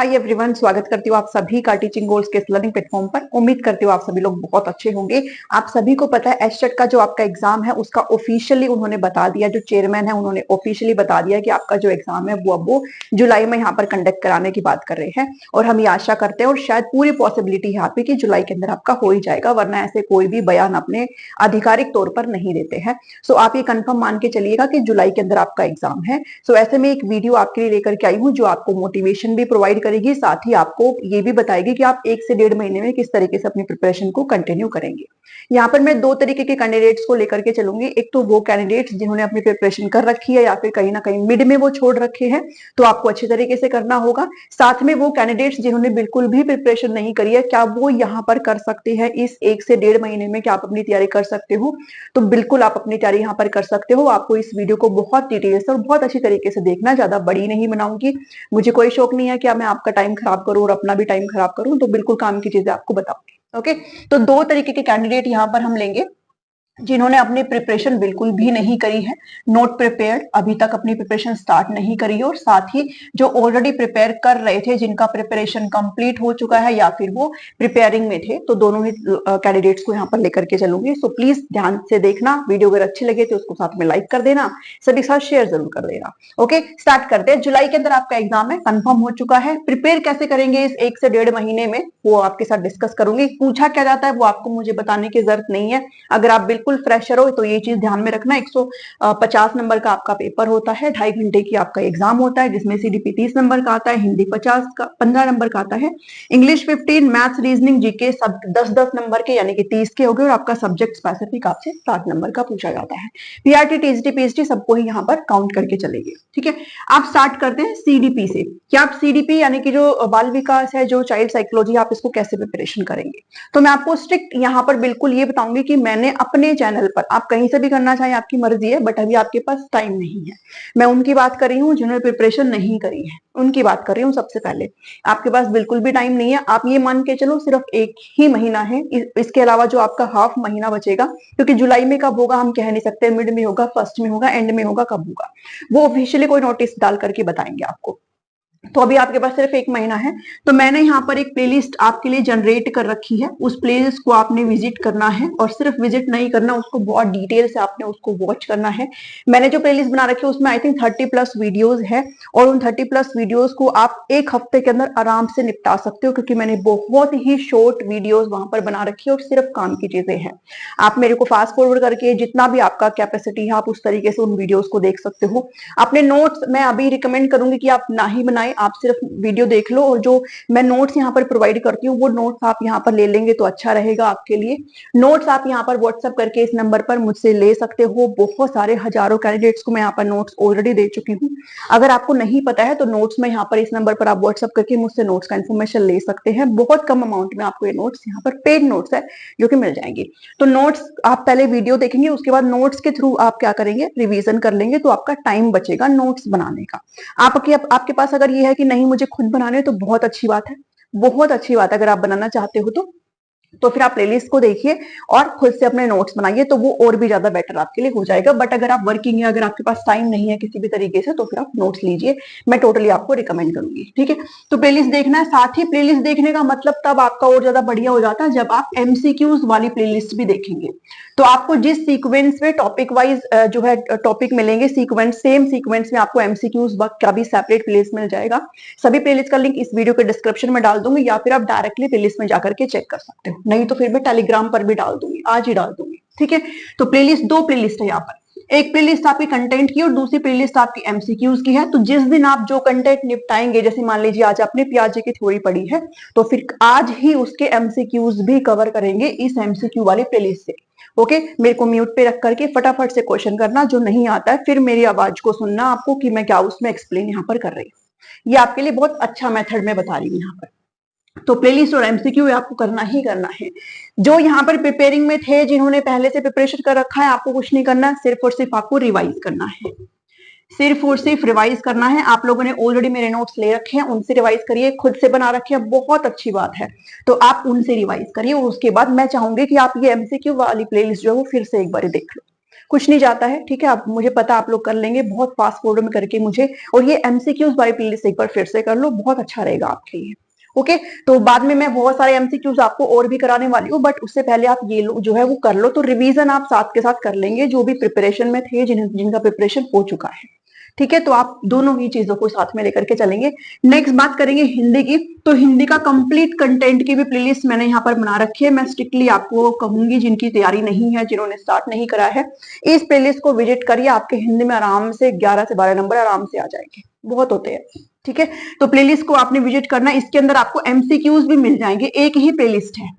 Hi everyone, स्वागत करती हूँ आप सभी का टीचिंग गोल्स के लर्निंग प्लेटफॉर्म पर। उम्मीद करती हूँ आप सभी लोग बहुत अच्छे होंगे। आप सभी को पता है एचटेट का जो आपका एग्जाम है उसका ऑफिशियली उन्होंने बता दिया, जो चेयरमैन है उन्होंने ऑफिशियली बता दिया कि आपका जो एग्जाम है वो अब वो जुलाई में यहाँ पर कंडक्ट कराने की बात कर रहे हैं। और हम ये आशा करते हैं और शायद पूरी पॉसिबिलिटी यहाँ पे कि जुलाई के अंदर आपका हो ही जाएगा, वरना ऐसे कोई भी बयान अपने आधिकारिक तौर पर नहीं देते हैं। सो आप ये कंफर्म मान के चलिएगा कि जुलाई के अंदर आपका एग्जाम है। सो ऐसे में एक वीडियो आपके लिए लेकर के आई हूँ जो आपको मोटिवेशन भी प्रोवाइड करेगी, साथ ही आपको ये भी बताएगी कि आप 1 से 1.5 महीने में किस तरीके से अपनी प्रिपरेशन को कंटिन्यू करेंगे। यहाँ पर मैं 2 तरीके के कैंडिडेट्स को लेकर के चलूंगी। एक तो वो कैंडिडेट्स जिन्होंने अपनी प्रिपरेशन कर रखी है या फिर कहीं ना कहीं मिड में वो छोड़ रखे हैं, तो आपको अच्छे तरीके से करना होगा। साथ में वो कैंडिडेट्स जिन्होंने बिल्कुल भी प्रिपरेशन नहीं करी है, क्या वो यहाँ पर कर सकते हैं इस 1 से 1.5 महीने में, क्या आप अपनी तैयारी कर सकते हो? तो बिल्कुल आप अपनी तैयारी यहाँ पर कर सकते हो। आपको इस वीडियो को बहुत डिटेल से और बहुत अच्छी तरीके से देखना, ज्यादा बड़ी नहीं बनाऊंगी। मुझे कोई शौक नहीं है कि मैं आपका टाइम खराब करूं और अपना भी टाइम खराब करूं, तो बिल्कुल काम की चीजें आपको बताऊंगी। ओके, तो 2 तरीके के कैंडिडेट यहाँ पर हम लेंगे। जिन्होंने अपनी प्रिपरेशन बिल्कुल भी नहीं करी है, नॉट प्रिपेयर्ड, अभी तक अपनी प्रिपरेशन स्टार्ट नहीं करी है, और साथ ही जो ऑलरेडी प्रिपेयर कर रहे थे, जिनका प्रिपरेशन कंप्लीट हो चुका है या फिर वो प्रिपेयरिंग में थे, तो दोनों ही कैंडिडेट्स को यहाँ पर लेकर के चलूंगी। सो प्लीज ध्यान से देखना, वीडियो अगर अच्छी लगे तो उसको साथ में लाइक कर देना, सभी साथ शेयर जरूर कर देना। ओके, स्टार्ट करते हैं। जुलाई के अंदर आपका एग्जाम है, कंफर्म हो चुका है। प्रिपेयर कैसे करेंगे इस 1 से 1.5 महीने में, वो आपके साथ डिस्कस करूंगी। पूछा क्या जाता है वो आपको मुझे बताने की जरूरत नहीं है। अगर आप बिल्कुल फ्रेशर हो तो ये चीज ध्यान में रखना। 150 नंबर का आपका पेपर होता है, 2.5 घंटे की आपका एग्जाम होता है, जिसमें सीडीपी 30 नंबर का आता है, हिंदी 15 नंबर का आता है, इंग्लिश 15, मैथ्स रीजनिंग जीके सब 10-10 नंबर के यानी कि 30 के हो गए, और आपका सब्जेक्ट स्पेसिफिक आपसे 60 नंबर का पूछा जाता है। पीआरटी, टीजीटी, पीएचडी सबको ही यहाँ पर काउंट करके चलेंगे। ठीक है, आप स्टार्ट करते हैं सीडीपी से। क्या आप सीडीपी यानी कि जो बाल विकास है, जो चाइल्ड साइकोलॉजी, आप इसको कैसे प्रिपरेशन करेंगे? तो मैं आपको स्ट्रिक्ट यहाँ पर बिल्कुल ये बताऊंगी कि मैंने अपने चैनल पर, आप कहीं से भी करना चाहें आपकी मर्जी है, बट अभी आपके पास टाइम नहीं है। मैं उनकी बात कर रही हूँ जिन्होंने प्रिपरेशन नहीं करी है, उनकी बात कर रही हूँ। सबसे पहले आपके पास बिल्कुल भी टाइम नहीं है, आप ये मान के चलो सिर्फ 1 ही महीना है, इसके अलावा जो आपका हाफ महीना बचेगा, क्योंकि जुलाई में कब होगा हम कह नहीं सकते, मिड में होगा, फर्स्ट में होगा, एंड में होगा, कब होगा वो ऑफिशियली कोई नोटिस डाल करके बताएंगे आपको। तो अभी आपके पास सिर्फ 1 महीना है। तो मैंने यहाँ पर एक प्लेलिस्ट आपके लिए जनरेट कर रखी है, उस प्लेलिस्ट को आपने विजिट करना है, और सिर्फ विजिट नहीं करना, उसको बहुत डिटेल से आपने उसको वॉच करना है। मैंने जो प्लेलिस्ट बना रखी है उसमें आई थिंक 30+ वीडियोस है, और उन 30+ वीडियोस को आप 1 हफ्ते के अंदर आराम से निपटा सकते हो, क्योंकि मैंने बहुत ही शॉर्ट वीडियोस वहां पर बना रखी है और सिर्फ काम की चीजें हैं। आप मेरे को फास्ट फॉरवर्ड करके जितना भी आपका कैपेसिटी है आप उस तरीके से उन वीडियोस को देख सकते हो। अपने नोट्स मैं अभी रिकमेंड करूंगी कि आप ना ही बनाए, आप सिर्फ वीडियो देख लो, और जो मैं नोट्स यहाँ पर प्रोवाइड करती हूँ वो नोट्स आप यहाँ पर ले लेंगे तो अच्छा रहेगा आपके लिए। नोट्स आप यहाँ पर व्हाट्सएप करके इस नंबर पर मुझसे ले सकते हो। बहुत सारे हजारों कैंडिडेट्स को मैं यहाँ पर नोट्स ऑलरेडी दे चुकी हूँ। अगर आपको नहीं पता है तो नोट्स में यहाँ पर इस नंबर पर आप व्हाट्सएप करके मुझसे नोट्स का इन्फॉर्मेशन ले सकते हैं। बहुत कम अमाउंट में आपको ये नोट्स यहाँ पर पेड नोट्स है जो कि मिल जाएंगे। तो नोट्स आप पहले वीडियो देखेंगे, उसके बाद नोट्स के थ्रू आप क्या करेंगे, रिवीजन कर लेंगे, तो आपका टाइम बचेगा नोट्स बनाने का। आपके पास अगर ये है कि नहीं मुझे खुद बनाने, तो बहुत अच्छी बात है, बहुत अच्छी बात है। अगर आप बनाना चाहते हो तो फिर आप प्लेलिस्ट को देखिए और खुद से अपने नोट्स बनाइए, तो वो और भी ज्यादा बेटर आपके लिए हो जाएगा। बट अगर आप वर्किंग है, अगर आपके पास टाइम नहीं है किसी भी तरीके से, तो फिर आप नोट्स लीजिए, मैं टोटली आपको रिकमेंड करूंगी। ठीक है, तो प्लेलिस्ट देखना है। साथ ही प्लेलिस्ट देखने का मतलब तब आपका और ज्यादा बढ़िया हो जाता है जब आप एमसीक्यूज वाली प्लेलिस्ट भी देखेंगे। तो आपको जिस सीक्वेंस में टॉपिक वाइज जो है टॉपिक मिलेंगे, सीक्वेंस सेम सीक्वेंस में आपको एमसीक्यूज का भी सेपरेट प्लेलिस्ट मिल जाएगा। सभी प्लेलिस्ट का लिंक इस वीडियो के डिस्क्रिप्शन में डाल दूंगी, या फिर आप डायरेक्टली प्लेलिस्ट में जाकर के चेक कर सकते हो, नहीं तो फिर मैं टेलीग्राम पर भी डाल दूंगी, आज ही डाल दूंगी। ठीक है, तो प्लेलिस्ट 2 प्लेलिस्ट है यहाँ पर, एक प्लेलिस्ट आपकी कंटेंट की और दूसरी प्लेलिस्ट आपकी एमसीक्यूज की है। तो जिस दिन आप जो कंटेंट निपटाएंगे, जैसे मान लीजिए आज आपने पियाजे की थ्योरी पढ़ी है, तो फिर आज ही उसके एमसीक्यूज भी कवर करेंगे इस एमसीक्यू वाली प्लेलिस्ट से। ओके, मेरे को म्यूट पे रख करके फटाफट से क्वेश्चन करना, जो नहीं आता है फिर मेरी आवाज को सुनना आपको कि मैं क्या उसमें एक्सप्लेन यहाँ पर कर रही हूँ। ये आपके लिए बहुत अच्छा मेथड में बता रही हूँ यहाँ पर। तो प्लेलिस्ट और एमसीक्यू आपको करना ही करना है। जो यहाँ पर प्रिपेयरिंग में थे, जिन्होंने पहले से प्रिपरेशन कर रखा है, आपको कुछ नहीं करना, सिर्फ और सिर्फ आपको रिवाइज करना है, सिर्फ और सिर्फ रिवाइज करना है। आप लोगों ने ऑलरेडी मेरे नोट्स ले रखे हैं, उनसे रिवाइज करिए, खुद से बना रखे हैं, बहुत अच्छी बात है, तो आप उनसे रिवाइज करिए। और उसके बाद मैं चाहूंगी कि आप ये एमसीक्यू वाली प्लेलिस्ट जो है वो फिर से एक बार देख लो, कुछ नहीं जाता है, ठीक है। आप, मुझे पता आप लोग कर लेंगे बहुत फास्ट फॉरवर्ड में करके मुझे। और ये एमसीक्यूज वाली प्लेलिस्ट एक बार फिर से कर लो, बहुत अच्छा रहेगा आपके लिए। ओके, तो बाद में मैं बहुत सारे एमसीक्यूज आपको और भी कराने वाली हूँ, बट उससे पहले आप ये जो है वो कर लो, तो रिवीजन आप साथ के साथ कर लेंगे जो भी प्रिपरेशन में थे, जिनका प्रिपरेशन हो चुका है, ठीक है। तो आप दोनों ही चीजों को साथ में लेकर के चलेंगे। नेक्स्ट बात करेंगे हिंदी की। तो हिंदी का कंप्लीट कंटेंट की भी प्लेलिस्ट मैंने यहाँ पर बना रखी है। मैं स्ट्रिक्टली आपको कहूंगी, जिनकी तैयारी नहीं है, जिन्होंने स्टार्ट नहीं करा है, इस प्लेलिस्ट को विजिट करिए। आपके हिंदी में आराम से 11 से 12 नंबर आराम से आ जाएंगे, बहुत होते हैं, ठीक है। तो प्लेलिस्ट को आपने विजिट करना। इसके अंदर आपको एमसीक्यूज भी मिल जाएंगे, एक ही प्लेलिस्ट है,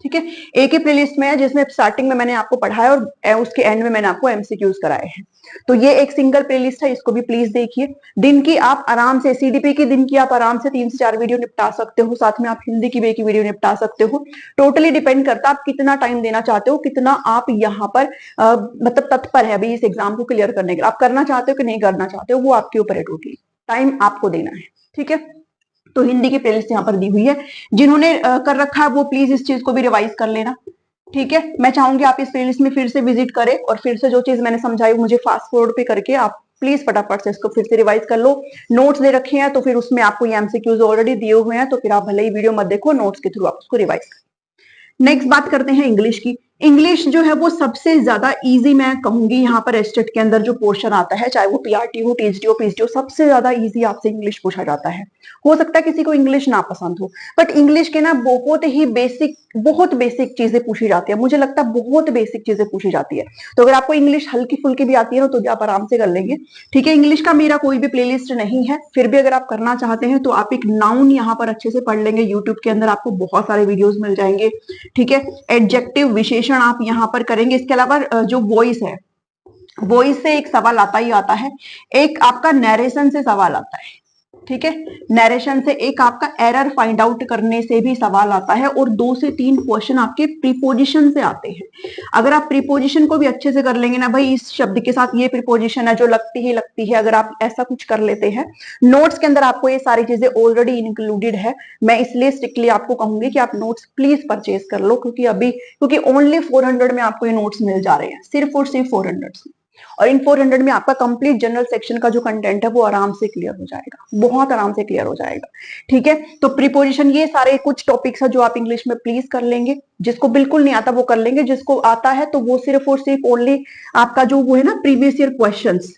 ठीक है। एक ही प्लेलिस्ट में है, जिसमें स्टार्टिंग में मैंने आपको पढ़ाया और उसके एंड में मैंने आपको एमसीक्यूज कराए हैं। तो ये एक सिंगल प्लेलिस्ट है, इसको भी प्लीज देखिए। दिन की आप आराम से, सीडीपी की दिन की आप आराम से 3 से 4 वीडियो निपटा सकते हो, साथ में आप हिंदी की भी एक वीडियो निपटा सकते हो। टोटली डिपेंड करता है आप कितना टाइम देना चाहते हो, कितना आप यहाँ पर मतलब तत्पर है अभी इस एग्जाम को क्लियर करने के लिए। आप करना चाहते हो कि नहीं करना चाहते हो, वो आपके ऊपर है, टोटली टाइम आपको देना है, ठीक है। तो हिंदी की प्लेलिस्ट यहाँ पर दी हुई है, जिन्होंने कर रखा है वो प्लीज इस चीज को भी रिवाइज कर लेना, ठीक है। मैं चाहूंगी आप इस प्लेलिस्ट में फिर से विजिट करें और फिर से जो चीज मैंने समझाई मुझे फास्ट फॉरवर्ड पे करके आप प्लीज फटाफट से इसको फिर से रिवाइज कर लो। नोट्स दे रखे हैं तो फिर उसमें आपको ये एमसीक्यूज ऑलरेडी दिए हुए हैं, तो फिर आप भले ही वीडियो मत देखो, नोट्स के थ्रू आप उसको रिवाइज करें। नेक्स्ट बात करते हैं इंग्लिश की। इंग्लिश जो है वो सबसे ज्यादा इजी मैं कहूंगी यहाँ पर एस्टेट के अंदर जो पोर्शन आता है, चाहे वो पीआरटी हो, टीएचडी हो, पीएचडी हो, सबसे ज्यादा इजी आपसे इंग्लिश पूछा जाता है। हो सकता है किसी को इंग्लिश ना पसंद हो, बट इंग्लिश के ना बहुत ही बेसिक, बहुत बेसिक चीजें पूछी जाती है। मुझे लगता है बहुत बेसिक चीजें पूछी जाती है। तो अगर आपको इंग्लिश हल्की फुल्की भी आती है ना, तो भी आप आराम से कर लेंगे, ठीक है। इंग्लिश का मेरा कोई भी प्लेलिस्ट नहीं है, फिर भी अगर आप करना चाहते हैं तो आप एक नाउन यहाँ पर अच्छे से पढ़ लेंगे। यूट्यूब के अंदर आपको बहुत सारे वीडियोस मिल जाएंगे, ठीक है। एडजेक्टिव, विशेषण आप यहाँ पर करेंगे। इसके अलावा जो वॉइस है, वॉइस से एक सवाल आता ही आता है, एक आपका नरेशन से सवाल आता है, ठीक है। नरेशन से एक आपका एरर फाइंड आउट करने से भी सवाल आता है, और 2 से 3 क्वेश्चन आपके प्रीपोजिशन से आते हैं। अगर आप प्रीपोजिशन को भी अच्छे से कर लेंगे ना, भाई इस शब्द के साथ ये प्रीपोजिशन है जो लगती ही है, अगर आप ऐसा कुछ कर लेते हैं, नोट्स के अंदर आपको ये सारी चीजें ऑलरेडी इंक्लूडेड है। मैं इसलिए स्ट्रिक्टली आपको कहूंगी कि आप नोट्स प्लीज परचेज कर लो, क्योंकि ओनली 400 में आपको ये नोट्स मिल जा रहे हैं, सिर्फ और सिर्फ 400 में। और इन 400 में आपका कंप्लीट जनरल सेक्शन का जो कंटेंट है वो आराम से क्लियर हो जाएगा, बहुत आराम से क्लियर हो जाएगा, ठीक है। तो प्रीपोजिशन, ये सारे कुछ टॉपिक्स है जो आप इंग्लिश में प्लीज कर लेंगे। जिसको बिल्कुल नहीं आता वो कर लेंगे, जिसको आता है तो वो सिर्फ और सिर्फ ओनली आपका जो वो है ना प्रीवियस ईयर क्वेश्चंस,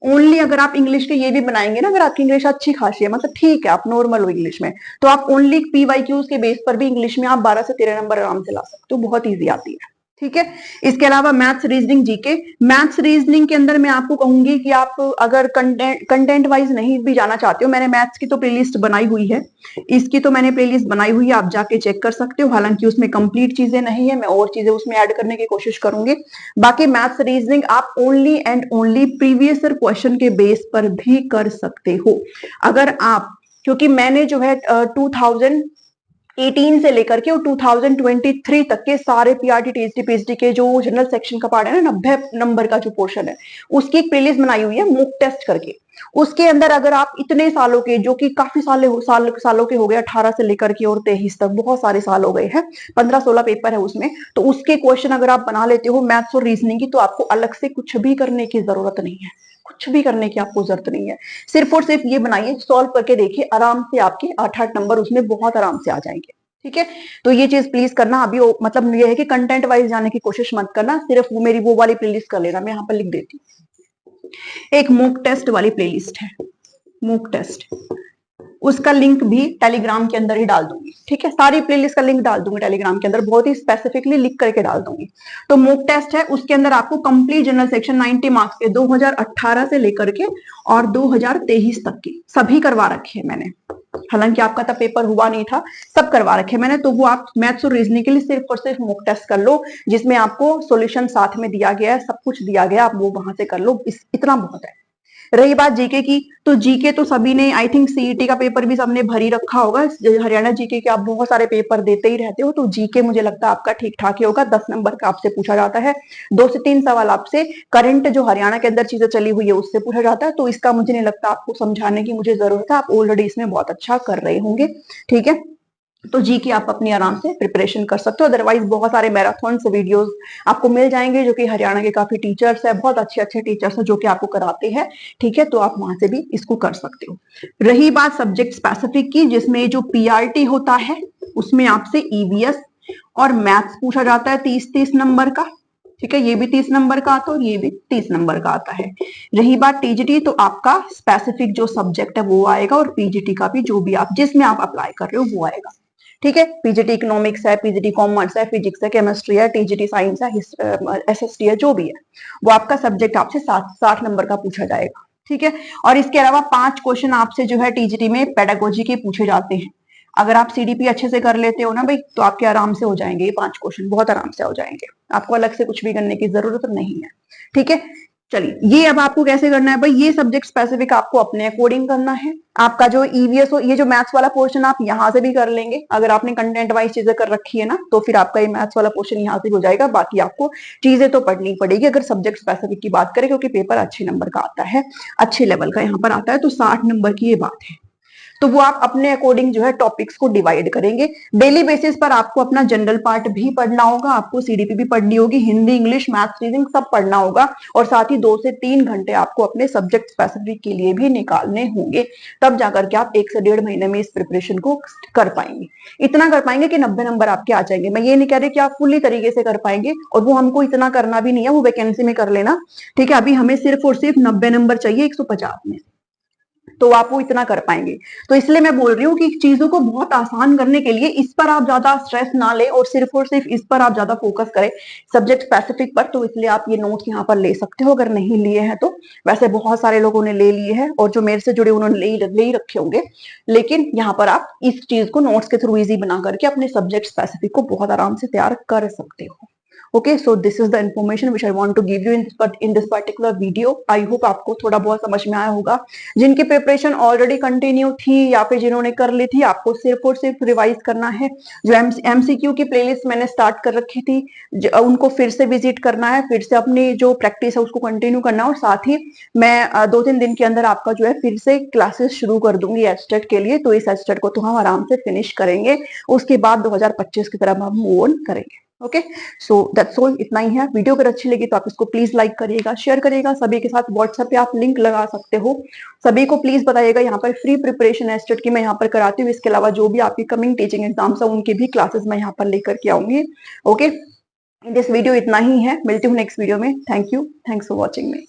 ओनली अगर आप इंग्लिश के ये भी बनाएंगे ना, अगर आपकी इंग्लिश अच्छी खासी है, मतलब ठीक है आप नॉर्मल हो इंग्लिश में, तो आप ओनली पीवाईक्यूज के बेस पर भी इंग्लिश में आप 12 से 13 नंबर आराम से ला सकते हो, बहुत ईजी आती है, ठीक है। इसके अलावा maths, reasoning, GK. Maths reasoning के अंदर मैं आपको कहूंगी कि आप अगर कंटेंट वाइज नहीं भी जाना चाहते हो, मैंने मैथ्स की तो प्लेलिस्ट बनाई हुई है, इसकी तो मैंने प्लेलिस्ट बनाई हुई है, आप जाके चेक कर सकते हो। हालांकि उसमें कंप्लीट चीजें नहीं है, मैं और चीजें उसमें ऐड करने की कोशिश करूंगी। बाकी मैथ्स रीजनिंग आप only and only previous year question के बेस पर भी कर सकते हो। अगर आप, क्योंकि मैंने जो है 2018 से लेकर के और 2023 तक के सारे पीआरटी, टीएचडी, पीएचडी के जो जनरल सेक्शन का पार्ट है ना, 90 नंबर का जो पोर्शन है, उसकी एक प्लेलिस्ट बनाई हुई है मॉक टेस्ट करके। उसके अंदर अगर आप इतने सालों के, जो कि काफी सालों के हो गए, 18 से लेकर के और 23 तक बहुत सारे साल हो गए हैं, 15-16 पेपर है उसमें, तो उसके क्वेश्चन अगर आप बना लेते हो मैथ्स और रीजनिंग की, तो आपको अलग से कुछ भी करने की जरूरत नहीं है, कुछ भी करने की आपको जरूरत नहीं है। सिर्फ और सिर्फ ये बनाइए, सॉल्व करके देखिए, आराम से आपके 8-8 नंबर उसमें बहुत आराम से आ जाएंगे, ठीक है। तो ये चीज प्लीज करना। अभी मतलब ये है कि कंटेंट वाइज जाने की कोशिश मत करना, सिर्फ वो मेरी वो वाली प्लेलिस्ट कर लेना, मैं यहाँ पर लिख देती हूँ। एक मॉक टेस्ट वाली प्लेलिस्ट है, मॉक टेस्ट, उसका लिंक भी टेलीग्राम के अंदर ही डाल दूंगी, ठीक है। सारी प्लेलिस्ट का लिंक डाल दूंगी टेलीग्राम के अंदर, बहुत ही स्पेसिफिकली लिख करके डाल दूंगी। तो मॉक टेस्ट है, उसके अंदर आपको कंप्लीट जनरल सेक्शन 90 मार्क्स के 2018 से लेकर के और 2023 तक की सभी करवा रखे हैं मैंने। हालांकि आपका तब पेपर हुआ नहीं था, सब करवा रखे मैंने। तो वो आप मैथ्स और रीजनिंग के लिए सिर्फ और सिर्फ मॉक टेस्ट कर लो, जिसमें आपको सॉल्यूशन साथ में दिया गया है, सब कुछ दिया गया, आप वो वहां से कर लो, इतना बहुत है। रही बात जीके की, तो जीके तो सभी ने, आई थिंक सीईटी का पेपर भी सबने भरी रखा होगा। हरियाणा जीके के आप बहुत सारे पेपर देते ही रहते हो, तो जीके मुझे लगता है आपका ठीक ठाक ही होगा। 10 नंबर का आपसे पूछा जाता है, 2 से 3 सवाल आपसे करंट जो हरियाणा के अंदर चीजें चली हुई है उससे पूछा जाता है। तो इसका मुझे नहीं लगता आपको समझाने की मुझे जरूरत है, आप ऑलरेडी इसमें बहुत अच्छा कर रहे होंगे, ठीक है। तो जी की आप अपनी आराम से प्रिपरेशन कर सकते हो। अदरवाइज बहुत सारे मैराथन वीडियोस आपको मिल जाएंगे जो कि हरियाणा के काफी टीचर्स है, बहुत अच्छे अच्छे टीचर्स है जो कि आपको कराते हैं। ठीक है, तो आप वहां से भी इसको कर सकते हो। रही बात सब्जेक्ट स्पेसिफिक की, जिसमें जो पीआरटी होता है उसमें आपसे ईवीएस और मैथ्स पूछा जाता है 30-30 नंबर का। ठीक है, ये भी 30 नंबर का आता है और ये भी 30 नंबर का आता है। रही बात टीजीटी, तो आपका स्पेसिफिक जो सब्जेक्ट है वो आएगा और पीजीटी का भी जो भी आप जिसमें आप अप्लाई कर रहे हो वो आएगा। ठीक है, पीजीटी इकोनॉमिक्स है, पीजीटी कॉमर्स है, फिजिक्स है, केमिस्ट्री है, टीजीटी साइंस है, एसएसटी है, जो भी है वो आपका सब्जेक्ट आपसे 60 नंबर का पूछा जाएगा। ठीक है, और इसके अलावा 5 क्वेश्चन आपसे जो है टीजीटी में पेडागोजी के पूछे जाते हैं। अगर आप सीडीपी अच्छे से कर लेते हो ना भाई, तो आपके आराम से हो जाएंगे ये 5 क्वेश्चन, बहुत आराम से हो जाएंगे, आपको अलग से कुछ भी करने की जरूरत नहीं है। ठीक है, चलिए ये अब आपको कैसे करना है भाई, ये सब्जेक्ट स्पेसिफिक आपको अपने अकॉर्डिंग करना है। आपका जो ईवीएस हो, ये जो मैथ्स वाला पोर्शन आप यहां से भी कर लेंगे, अगर आपने कंटेंट वाइज चीजें कर रखी है ना, तो फिर आपका ये मैथ्स वाला पोर्शन यहाँ से हो जाएगा। बाकी आपको चीजें तो पढ़नी पड़ेगी अगर सब्जेक्ट स्पेसिफिक की बात करें, क्योंकि पेपर अच्छे नंबर का आता है, अच्छे लेवल का यहाँ पर आता है, तो 60 नंबर की ये बात है। तो वो आप अपने अकॉर्डिंग जो है टॉपिक्स को डिवाइड करेंगे। डेली बेसिस पर आपको अपना जनरल पार्ट भी पढ़ना होगा, आपको सीडीपी भी पढ़नी होगी, हिंदी, इंग्लिश, मैथ्स, रीजनिंग सब पढ़ना होगा, और साथ ही 2 से 3 घंटे आपको अपने सब्जेक्ट स्पेसिफिक के लिए भी निकालने होंगे। तब जाकर के आप 1 से 1.5 महीने में इस प्रिपरेशन को कर पाएंगे। इतना कर पाएंगे कि 90 नंबर आपके आ जाएंगे। मैं ये नहीं कह रही कि आप फुल्ली तरीके से कर पाएंगे, और वो हमको इतना करना भी नहीं है, वो वैकेंसी में कर लेना। ठीक है, अभी हमें सिर्फ और सिर्फ 90 नंबर चाहिए 150 में, तो आप वो इतना कर पाएंगे। तो इसलिए मैं बोल रही हूँ कि चीजों को बहुत आसान करने के लिए इस पर आप ज्यादा स्ट्रेस ना लें और सिर्फ इस पर आप ज्यादा फोकस करें, सब्जेक्ट स्पेसिफिक पर। तो इसलिए आप ये नोट्स यहाँ पर ले सकते हो अगर नहीं लिए हैं तो। वैसे बहुत सारे लोगों ने ले लिए हैं, और जो मेरे से जुड़े उन्होंने ले ही रखे होंगे, लेकिन यहाँ पर आप इस चीज को नोट्स के थ्रू इजी बना करके अपने सब्जेक्ट स्पेसिफिक को बहुत आराम से तैयार कर सकते हो। Okay, so this is the information which I want to give you in this particular video. I hope आपको थोड़ा बहुत समझ में आया होगा। जिनकी प्रिपरेशन ऑलरेडी कंटिन्यू थी या फिर जिन्होंने कर ली थी, आपको सिर्फ और सिर्फ रिवाइज करना है। जो एमसीक्यू की प्लेलिस्ट मैंने स्टार्ट कर रखी थी, उनको फिर से विजिट करना है, फिर से अपनी जो प्रैक्टिस है उसको कंटिन्यू करना है, और साथ ही मैं 2-3 दिन के अंदर आपका जो है फिर से क्लासेस शुरू कर दूंगी एचटेट के लिए। तो इस एचटेट को तो हम आराम से फिनिश करेंगे, उसके बाद 2025 की तरफ हम मूव ऑन करेंगे। ओके, सो दैट्स ऑल, इतना ही है। वीडियो अगर अच्छी लगी तो आप इसको प्लीज लाइक करिएगा, शेयर करिएगा सभी के साथ। व्हाट्सएप पे आप लिंक लगा सकते हो, सभी को प्लीज बताइएगा। यहाँ पर फ्री प्रिपरेशन एस्टेट की मैं यहाँ पर कराती हूँ, इसके अलावा जो भी आपकी कमिंग टीचिंग एग्जाम्स है उनकी भी क्लासेस मैं यहाँ पर लेकर के आऊंगी। ओके, दिस वीडियो इतना ही है, मिलती हूँ नेक्स्ट वीडियो में। Thank you, thanks for watching me.